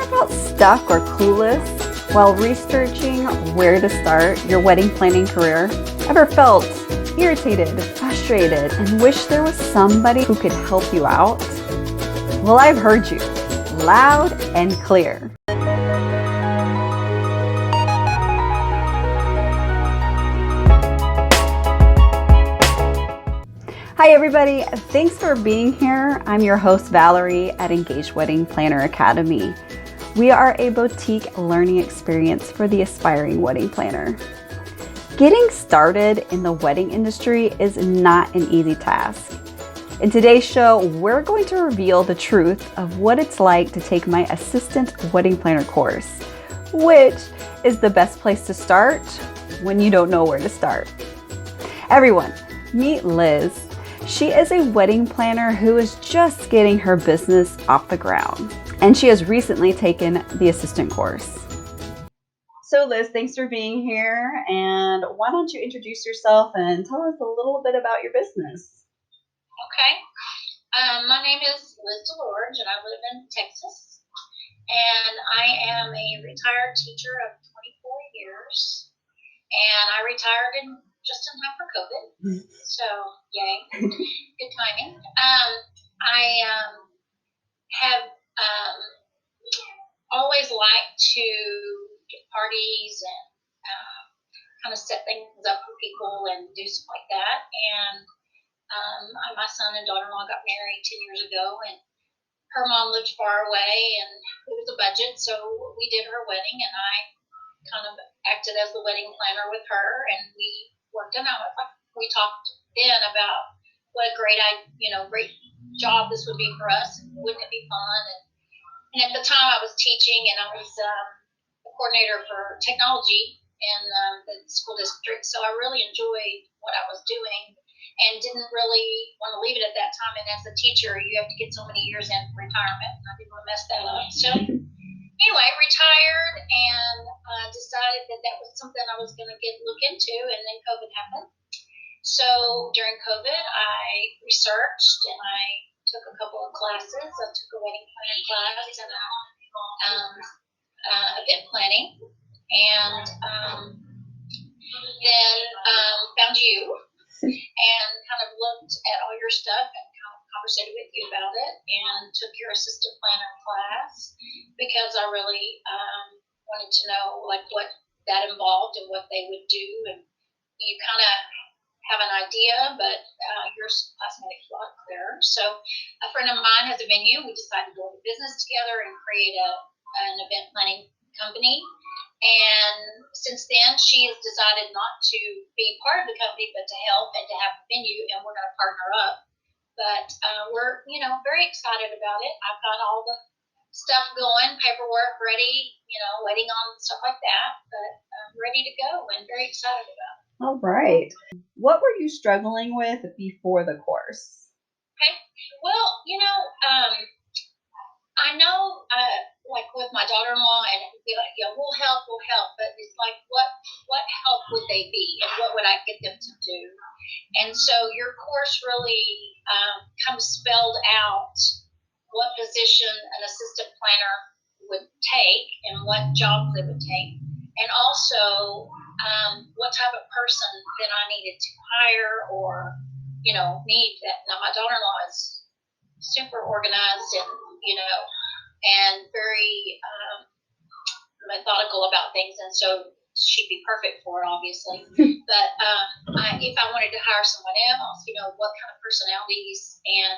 felt stuck or clueless while researching where to start your wedding planning career? Ever felt irritated, frustrated, and wish there was somebody who could help you out? Well, I've heard you loud and clear. Hi everybody, thanks for being here. I'm your host Valerie at Engaged Wedding Planner Academy. We are a boutique learning experience for the aspiring wedding planner. Getting started in the wedding industry is not an easy task. In today's show, we're going to reveal the truth of what it's like to take my Assistant Wedding Planner course, which is the best place to start when you don't know where to start. Everyone, meet Liz. She is a wedding planner who is just getting her business off the ground, and she has recently taken the assistant course. So Liz, thanks for being here, and why don't you introduce yourself and tell us a little bit about your business? Okay. My name is Liz DeLorge, and I live in Texas, and I am a retired teacher of 24 years, and I retired just in time for COVID. So, yay, good timing. I have always liked to get parties and kind of set things up for people and do stuff like that. And my son and daughter-in-law got married 10 years ago, and her mom lived far away, and it was a budget, so we did her wedding, and I kind of acted as the wedding planner with her, and we worked it out. We talked then about what a great job this would be for us, and wouldn't it be fun? And at the time, I was teaching, and I was the coordinator for technology in the school district, so I really enjoyed what I was doing and didn't really want to leave it at that time. And as a teacher, you have to get so many years in for retirement, and I didn't want to mess that up. So anyway, retired and decided that was something I was going to look into, and then COVID happened. So during COVID, I researched and I took a couple of classes. I took a wedding planning class and event planning, and then found you and kind of looked at all your stuff and kind of conversated with you about it, and took your assistant planner class because I really wanted to know like what that involved and what they would do, and you kind of have an idea, but your class made it a lot clearer. So a friend of mine has a venue. We decided to go into business together and create an event planning company. And since then, she has decided not to be part of the company, but to help and to have a venue, and we're going to partner up. But we're, very excited about it. I've got all the stuff going, paperwork ready, waiting on stuff like that, but I'm ready to go and very excited about it. All right. What were you struggling with before the course? Okay. Well, I know, like with my daughter-in-law, and it would be like, we'll help, but it's like, what help would they be, and what would I get them to do? And so your course really kind of spelled out what position an assistant planner would take and what jobs they would take, and also what type of person that I needed to hire or, need that. Now, my daughter-in-law is super organized and very methodical about things, and so she'd be perfect for it, obviously. But if I wanted to hire someone else, what kind of personalities, and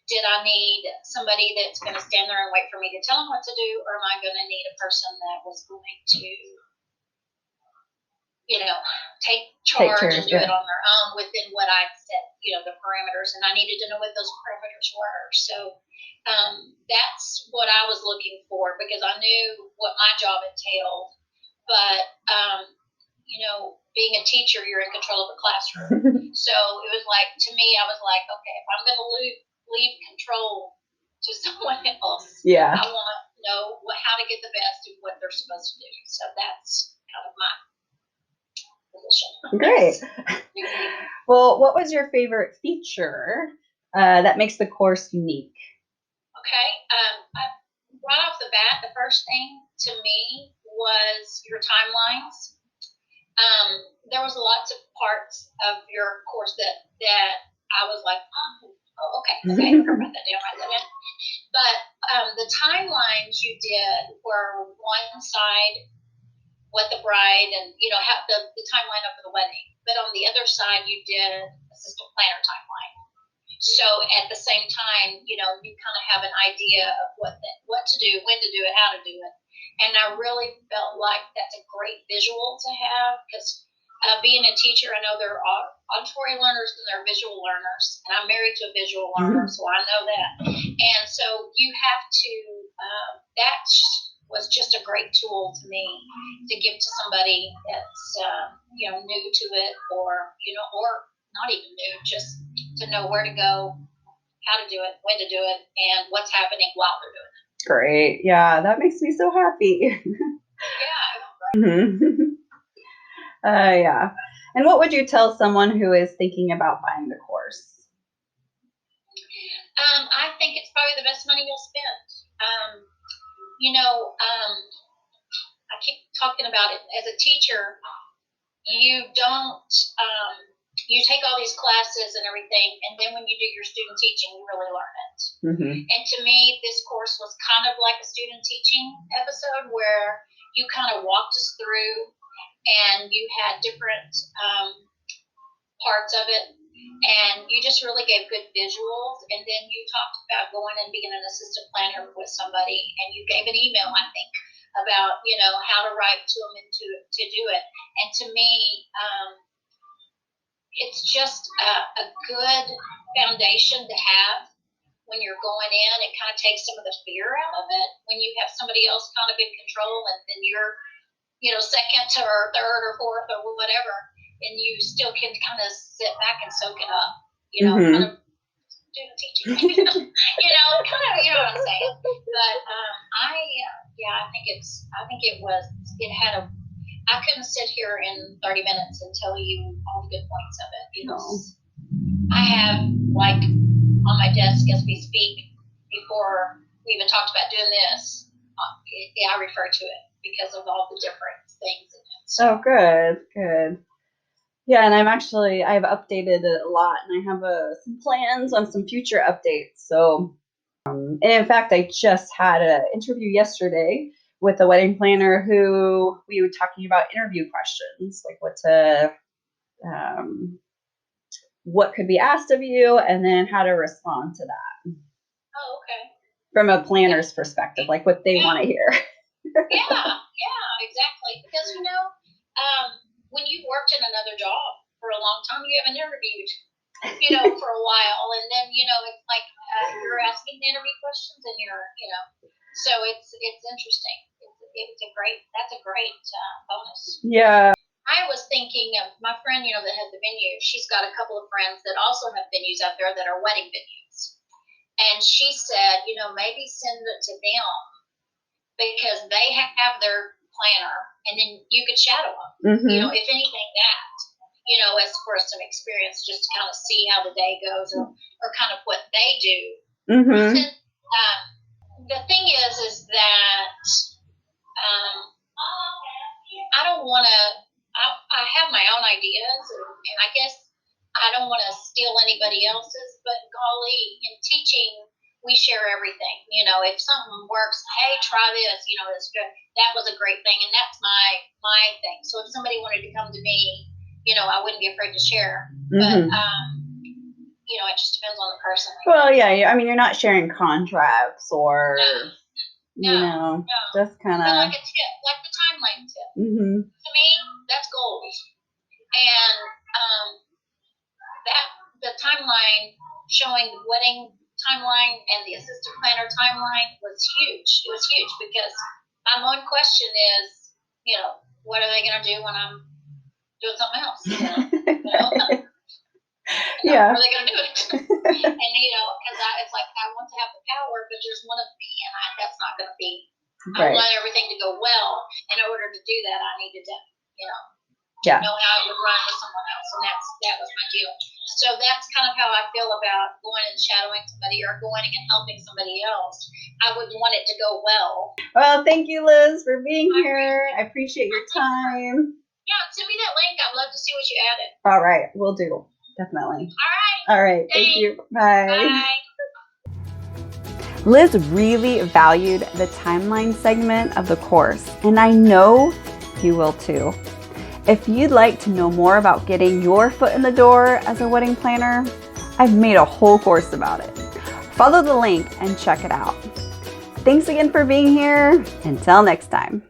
did I need somebody that's going to stand there and wait for me to tell them what to do, or am I going to need a person that was going to, take charge and do it on their own within what I set, the parameters, and I needed to know what those parameters were. So that's what I was looking for, because I knew what my job entailed. But, being a teacher, you're in control of a classroom. So it was like, to me, I was like, okay, if I'm going to leave control to someone else, I want to know how to get the best of what they're supposed to do. So that's kind of my position. Great. Well, what was your favorite feature that makes the course unique? Okay. right off the bat, the first thing to me was your timelines. There was lots of parts of your course that I was like, okay, I write that down. But the timelines you did were one side with the bride and have the timeline of the wedding, but on the other side you did assistant planner timeline. So at the same time, you kind of have an idea of what to do, when to do it, how to do it. And I really felt like that's a great visual to have because being a teacher, I know there are auditory learners and there are visual learners. And I'm married to a visual learner, so I know that. And so you have to, that was just a great tool to me to give to somebody that's, new to it or not even new, just to know where to go, how to do it, when to do it, and what's happening while they're doing it. Great. Yeah, that makes me so happy. Yeah. Yeah. And what would you tell someone who is thinking about buying the course? I think it's probably the best money you'll spend. I keep talking about it. As a teacher, you don't, you take all these classes and everything, and then when you do your student teaching, you really learn it. And to me, this course was kind of like a student teaching episode where you kind of walked us through and you had different parts of it, and you just really gave good visuals. And then you talked about going and being an assistant planner with somebody, and you gave an email, I think, about how to write to them and to do it. And to me, it's just a good foundation to have when you're going in. It kind of takes some of the fear out of it when you have somebody else kind of in control, and then you're second to or third or fourth or whatever, and you still can kind of sit back and soak it up, kind of do the teaching, kind of, you know what I'm saying. But I couldn't sit here in 30 minutes and tell you all the good points of it. I have, like, on my desk as we speak, before we even talked about doing this, I refer to it because of all the different things in it. So. Oh, good. Yeah, and I've updated it a lot, and I have some plans on some future updates. So, and in fact, I just had an interview yesterday with a wedding planner who we were talking about interview questions, like what could be asked of you, and then how to respond to that. Oh, okay. From a planner's perspective, like what they want to hear. Yeah, exactly. Because when you've worked in another job for a long time, you haven't interviewed, for a while, and then it's like you're asking the interview questions, and so it's interesting. That's a great bonus. Yeah. I was thinking of my friend, that has the venue. She's got a couple of friends that also have venues out there that are wedding venues. And she said, maybe send it to them because they have their planner, and then you could shadow them. If anything, as for some experience, just to kind of see how the day goes or kind of what they do. The thing is that I don't want to. I have my own ideas, and I guess I don't want to steal anybody else's. But golly, in teaching, we share everything. If something works, hey, try this. It's good. That was a great thing, and that's my thing. So if somebody wanted to come to me, I wouldn't be afraid to share. But it just depends on the person. Well, yeah. I mean, you're not sharing contracts or. No. Just kind of like a tip, like the timeline tip. To me, that's gold. And the timeline showing the wedding timeline and the assistant planner timeline was huge. It was huge because my one question is, what are they going to do when I'm doing something else? Yeah. How are they going to do it? And because it's like I want to have the power, but there's one of me, and that's not going to be. Right. I want everything to go well. In order to do that, I needed to, Yeah. know how it would run with someone else, and that was my deal. So that's kind of how I feel about going and shadowing somebody or going and helping somebody else. I would want it to go well. Well, thank you, Liz, for being here. I appreciate your time. Yeah, send me that link. I'd love to see what you added. All right, we'll do. Definitely. All right. All right. Thank you. Bye. Bye. Liz really valued the timeline segment of the course, and I know you will too. If you'd like to know more about getting your foot in the door as a wedding planner, I've made a whole course about it. Follow the link and check it out. Thanks again for being here. Until next time.